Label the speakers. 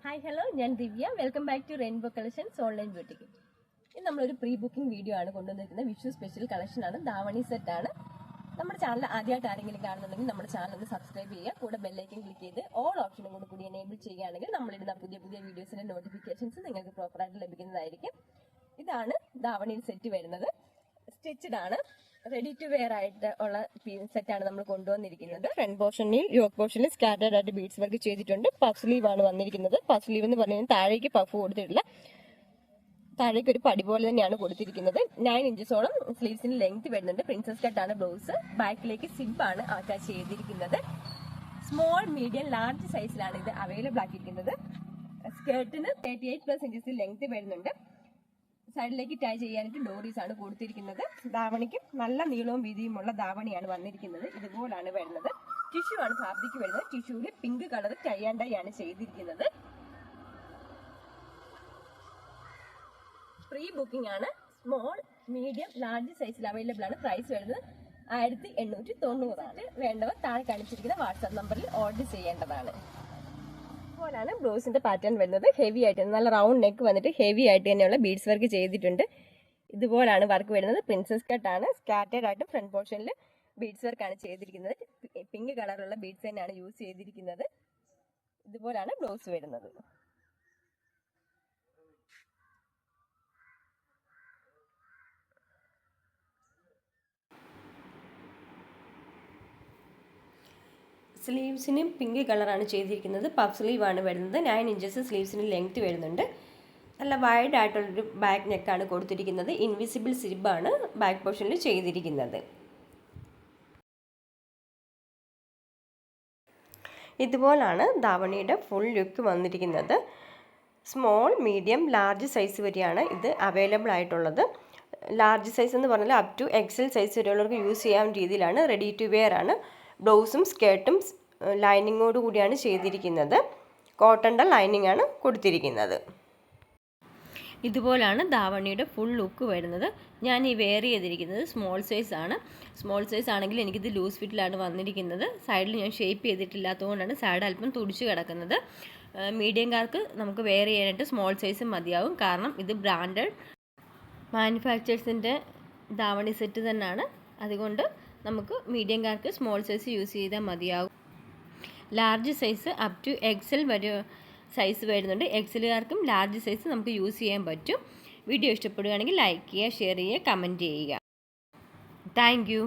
Speaker 1: Hi hello, ഞാൻ Divya. Welcome back to rainbow collections online boutique. ഇത് നമ്മളൊരു പ്രീ ബുക്കിംഗ് വീഡിയോ ആണ് കൊണ്ടുവന്നിരിക്കുന്നത്. വിഷു സ്പെഷ്യൽ കളക്ഷൻ ആണ്, ധാവണി സെറ്റ് ആണ്. നമ്മുടെ ചാനൽ ആദ്യമായിട്ട് ആരെങ്കിലും കാണുന്നുണ്ടെങ്കിൽ നമ്മുടെ ചാനൽ ഒന്ന് സബ്സ്ക്രൈബ് ചെയ്യുക. കൂടെ ബെല്ലൈക്കൻ ക്ലിക്ക് ചെയ്ത് ഓൾ ഓപ്ഷനും കൂടി എനേബിൾ ചെയ്യുകയാണെങ്കിൽ നമ്മളിടുന്ന പുതിയ വീഡിയോസിന്റെ നോട്ടിഫിക്കേഷൻസ് നിങ്ങൾക്ക് പ്രോപ്പറായിട്ട് ലഭിക്കുന്നതായിരിക്കും. ഇതാണ് ധാവണി സെറ്റ് വരുന്നത്. സ്റ്റിച്ചഡ് ആണ്, റെഡി ടു വെയർ ആയിട്ട് ഉള്ള സെറ്റാണ് നമ്മൾ കൊണ്ടുവന്നിരിക്കുന്നത്. ഫ്രണ്ട് പോർഷനിൽ യോക്ക് പോർഷനിൽ സ്കാറ്റേർഡ് ആയിട്ട് ബീഡ്സ് വർക്ക് ചെയ്തിട്ടുണ്ട്. പഫ് സ്ലീവ് ആണ് വന്നിരിക്കുന്നത്. പഫ് സ്ലീവ് എന്ന് പറഞ്ഞാൽ താഴേക്ക് പഫ് കൊടുത്തിട്ടില്ല, താഴേക്ക് ഒരു പടി പോലെ തന്നെയാണ് കൊടുത്തിരിക്കുന്നത്. 9 ഇഞ്ചസോളം സ്ലീവ്സിന് ലെങ്ത് വരുന്നുണ്ട്. പ്രിൻസസ് കട്ടാണ് ബ്ലൗസ്. ബാക്കിലേക്ക് സിബ് ആണ് അറ്റാച്ച് ചെയ്തിരിക്കുന്നത്. സ്മോൾ, മീഡിയം, ലാർജ് സൈസിലാണ് ഇത് അവൈലബിൾ ആക്കിയിരിക്കുന്നത്. സ്കേർട്ടിന് 38+ ഇഞ്ചസ് ലെങ്ത് വരുന്നുണ്ട്. സൈഡിലേക്ക് ടൈ ചെയ്യാനായിട്ട് ഡോറീസ് ആണ് കൊടുത്തിരിക്കുന്നത്. ധാവണിക്ക് നല്ല നീളവും വീതിയുമുള്ള ധാവണിയാണ് വന്നിരിക്കുന്നത്. ഇതുപോലാണ് വരുന്നത്. ടിഷ്യൂ ആണ് ഫാബ്രിക് വരുന്നത്. ടിഷ്യൂവിൽ pink colour tie and dye ആണ് ചെയ്തിരിക്കുന്നത്. പ്രീ ബുക്കിംഗ് ആണ്. സ്മോൾ, മീഡിയം, ലാർജ് സൈസിൽ അവൈലബിൾ ആണ്. പ്രൈസ് വരുന്നത് 1890 ആണ്. വേണ്ടവർ താഴെ കാണിച്ചിരിക്കുന്ന വാട്സാപ്പ് നമ്പറിൽ ഓർഡർ ചെയ്യേണ്ടതാണ്. ഇതുപോലാണ് ബ്ലൗസിന്റെ പാറ്റേൺ വരുന്നത്. ഹെവി ആയിട്ട് നല്ല റൗണ്ട് നെക്ക് വന്നിട്ട് ഹെവി ആയിട്ട് തന്നെയുള്ള ബീഡ്സ് വർക്ക് ചെയ്തിട്ടുണ്ട്. ഇതുപോലാണ് വർക്ക് വരുന്നത്. പ്രിൻസസ് കട്ടാണ്. സ്കാറ്റേർഡ് ആയിട്ട് ഫ്രണ്ട് പോർഷനിൽ ബീഡ്സ് വർക്കാണ് ചെയ്തിരിക്കുന്നത്. പിങ്ക് കളറുള്ള ബീഡ്സ് തന്നെയാണ് യൂസ് ചെയ്തിരിക്കുന്നത്. ഇതുപോലാണ് ബ്ലൗസ് വരുന്നത്. സ്ലീവ്സിന് പിങ്ക് കളറാണ് ചെയ്തിരിക്കുന്നത്. പഫ് സ്ലീവ് ആണ് വരുന്നത്. 9 ഇഞ്ചസ് സ്ലീവ്സിന് ലെങ്ത് വരുന്നുണ്ട്. നല്ല വൈഡ് ആയിട്ടുള്ളൊരു ബാക്ക് നെക്കാണ് കൊടുത്തിരിക്കുന്നത്. ഇൻവിസിബിൾ സിബാണ് ബാക്ക് പോർഷനിൽ ചെയ്തിരിക്കുന്നത്. ഇതുപോലാണ് ധാവണിയുടെ ഫുൾ ലുക്ക് വന്നിരിക്കുന്നത്. സ്മോൾ, മീഡിയം, ലാർജ് സൈസ് വരെയാണ് ഇത് അവൈലബിൾ ആയിട്ടുള്ളത്. ലാർജ് സൈസ് എന്ന് പറഞ്ഞാൽ അപ് ടു എക്സൽ സൈസ് വരെയുള്ളവർക്ക് യൂസ് ചെയ്യാൻ രീതിയിലാണ്. റെഡി ടു വെയർ ആണ്. ബ്ലൗസും സ്കേർട്ടും ലൈനിങ്ങോട് കൂടിയാണ് ചെയ്തിരിക്കുന്നത്. കോട്ടൻ്റെ ലൈനിങ് ആണ് കൊടുത്തിരിക്കുന്നത്. ഇതുപോലാണ് ധാവണിയുടെ ഫുൾ ലുക്ക് വരുന്നത്. ഞാൻ ഈ വെയർ ചെയ്തിരിക്കുന്നത് സ്മോൾ സൈസ് ആണ്. സ്മോൾ സൈസ് ആണെങ്കിൽ എനിക്കിത് ലൂസ് ഫിറ്റിലാണ് വന്നിരിക്കുന്നത്. സൈഡിൽ ഞാൻ ഷേപ്പ് ചെയ്തിട്ടില്ലാത്തതുകൊണ്ടാണ് സൈഡ് അല്പം തുടിച്ച് കിടക്കുന്നത്. മീഡിയംകാർക്ക് നമുക്ക് വെയർ ചെയ്യാനായിട്ട് സ്മോൾ സൈസ് മതിയാവും. കാരണം ഇത് ബ്രാൻഡഡ് മാനുഫാക്ചേഴ്സിൻ്റെ ധാവണി സെറ്റ് തന്നെയാണ്. അതുകൊണ്ട് നമുക്ക് മീഡിയംകാർക്ക് സ്മോൾ സൈസ് യൂസ് ചെയ്താൽ മതിയാവും. Large size up to XL വരെ സൈസ് വരുന്നുണ്ട്. എക്സലുകാർക്കും ലാർജ് സൈസ് നമുക്ക് യൂസ് ചെയ്യാൻ പറ്റും. വീഡിയോ ഇഷ്ടപ്പെടുകയാണെങ്കിൽ ലൈക്ക് ചെയ്യുക, ഷെയർ ചെയ്യുക, കമൻറ്റ് ചെയ്യുക. Thank you.